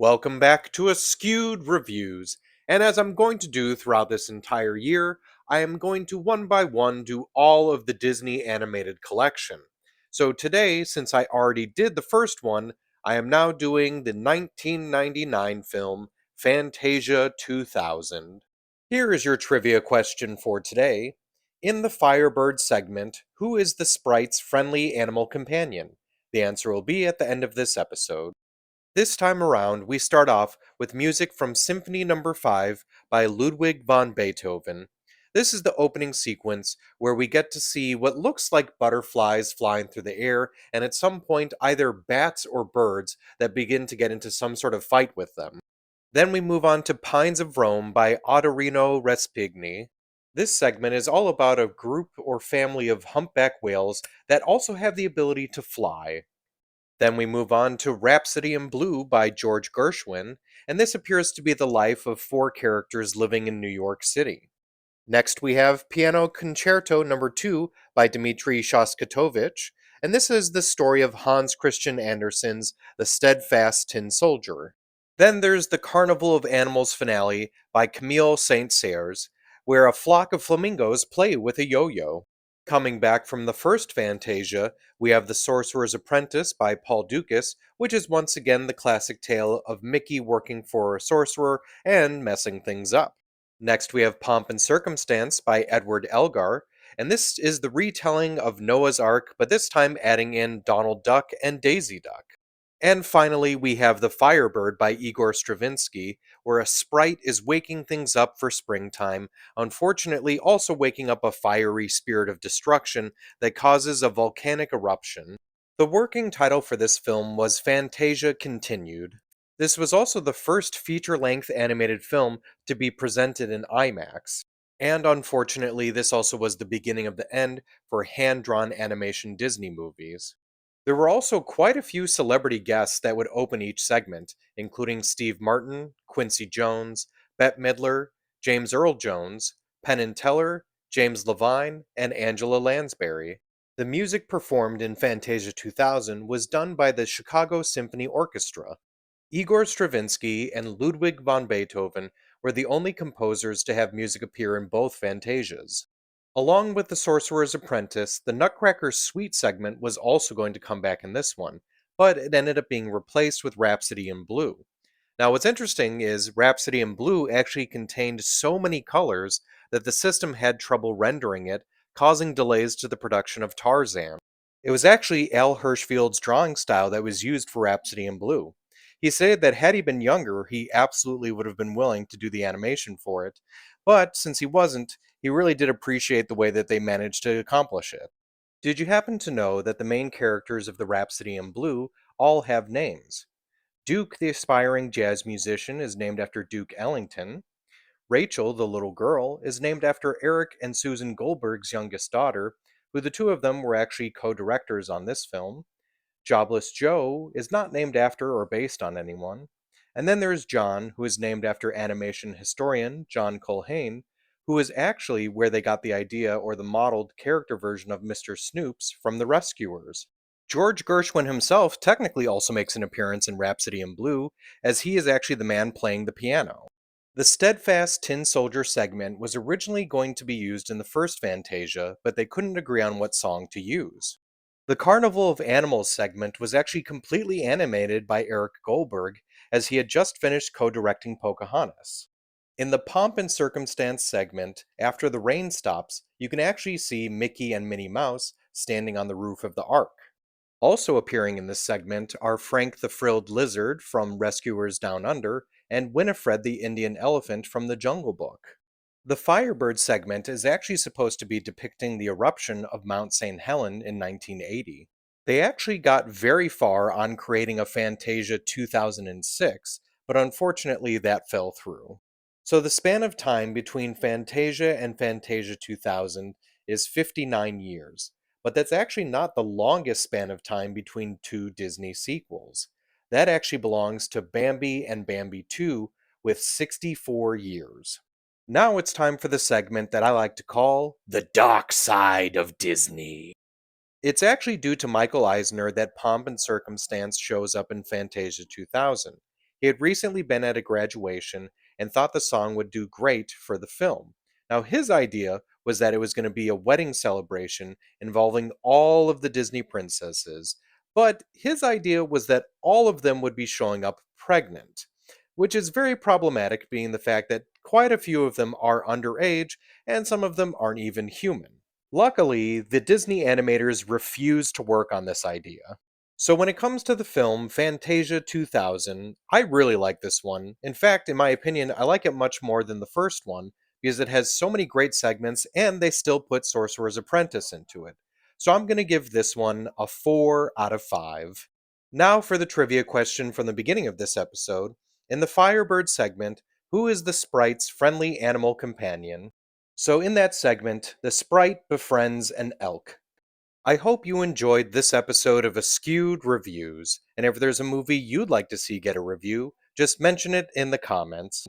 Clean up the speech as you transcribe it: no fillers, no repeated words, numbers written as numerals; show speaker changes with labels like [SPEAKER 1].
[SPEAKER 1] Welcome back to Askewed Reviews. And as I'm going to do throughout this entire year, I am going to one by one do all of the Disney animated collection. So today, since I already did the first one, I am now doing the 1999 film Fantasia 2000. Here is your trivia question for today. In the Firebird segment, who is the sprite's friendly animal companion? The answer will be at the end of this episode. This time around, we start off with music from Symphony Number 5 by Ludwig van Beethoven. This is the opening sequence where we get to see what looks like butterflies flying through the air, and at some point, either bats or birds that begin to get into some sort of fight with them. Then we move on to Pines of Rome by Ottorino Respighi. This segment is all about a group or family of humpback whales that also have the ability to fly. Then we move on to Rhapsody in Blue by George Gershwin, and this appears to be the life of four characters living in New York City. Next we have Piano Concerto Number 2 by Dmitri Shostakovich, and this is the story of Hans Christian Andersen's The Steadfast Tin Soldier. Then there's the Carnival of Animals finale by Camille Saint-Saëns, where a flock of flamingos play with a yo-yo. Coming back from the first Fantasia, we have The Sorcerer's Apprentice by Paul Dukas, which is once again the classic tale of Mickey working for a sorcerer and messing things up. Next, we have Pomp and Circumstance by Edward Elgar, and this is the retelling of Noah's Ark, but this time adding in Donald Duck and Daisy Duck. And finally, we have The Firebird by Igor Stravinsky, where a sprite is waking things up for springtime, unfortunately also waking up a fiery spirit of destruction that causes a volcanic eruption. The working title for this film was Fantasia Continued. This was also the first feature-length animated film to be presented in IMAX. And unfortunately, this also was the beginning of the end for hand-drawn animation Disney movies. There were also quite a few celebrity guests that would open each segment, including Steve Martin, Quincy Jones, Bette Midler, James Earl Jones, Penn and Teller, James Levine, and Angela Lansbury. The music performed in Fantasia 2000 was done by the Chicago Symphony Orchestra. Igor Stravinsky and Ludwig van Beethoven were the only composers to have music appear in both Fantasias. Along with The Sorcerer's Apprentice, the Nutcracker Suite segment was also going to come back in this one, but it ended up being replaced with Rhapsody in Blue. Now, what's interesting is Rhapsody in Blue actually contained so many colors that the system had trouble rendering it, causing delays to the production of Tarzan. It was actually Al Hirschfield's drawing style that was used for Rhapsody in Blue. He said that had he been younger, he absolutely would have been willing to do the animation for it, but since he wasn't, he really did appreciate the way that they managed to accomplish it. Did you happen to know that the main characters of the Rhapsody in Blue all have names? Duke, the aspiring jazz musician, is named after Duke Ellington. Rachel, the little girl, is named after Eric and Susan Goldberg's youngest daughter, who the two of them were actually co-directors on this film. Jobless Joe is not named after or based on anyone. And then there's John, who is named after animation historian John Culhane, who is actually where they got the idea or the modeled character version of Mr. Snoops from The Rescuers. George Gershwin himself technically also makes an appearance in Rhapsody in Blue, as he is actually the man playing the piano. The Steadfast Tin Soldier segment was originally going to be used in the first Fantasia, but they couldn't agree on what song to use. The Carnival of Animals segment was actually completely animated by Eric Goldberg, as he had just finished co-directing Pocahontas. In the Pomp and Circumstance segment, after the rain stops, you can actually see Mickey and Minnie Mouse standing on the roof of the Ark. Also appearing in this segment are Frank the Frilled Lizard from Rescuers Down Under and Winifred the Indian Elephant from The Jungle Book. The Firebird segment is actually supposed to be depicting the eruption of Mount St. Helen in 1980. They actually got very far on creating a Fantasia 2006, but unfortunately that fell through. So the span of time between Fantasia and Fantasia 2000 is 59 years, but that's actually not the longest span of time between two Disney sequels. That actually belongs to Bambi and Bambi 2 with 64 years. Now it's time for the segment that I like to call The Dark Side of Disney. It's actually due to Michael Eisner that Pomp and Circumstance shows up in Fantasia 2000. He had recently been at a graduation and thought the song would do great for the film. Now, his idea was that it was going to be a wedding celebration involving all of the Disney princesses, but his idea was that all of them would be showing up pregnant, which is very problematic, being the fact that quite a few of them are underage and some of them aren't even human. Luckily, the Disney animators refused to work on this idea. So when it comes to the film Fantasia 2000, I really like this one. In fact, in my opinion, I like it much more than the first one because it has so many great segments and they still put Sorcerer's Apprentice into it. So I'm going to give this one a 4 out of 5. Now for the trivia question from the beginning of this episode. In the Firebird segment, who is the sprite's friendly animal companion? So in that segment, the sprite befriends an elk. I hope you enjoyed this episode of Askewed Reviews, and if there's a movie you'd like to see get a review, just mention it in the comments.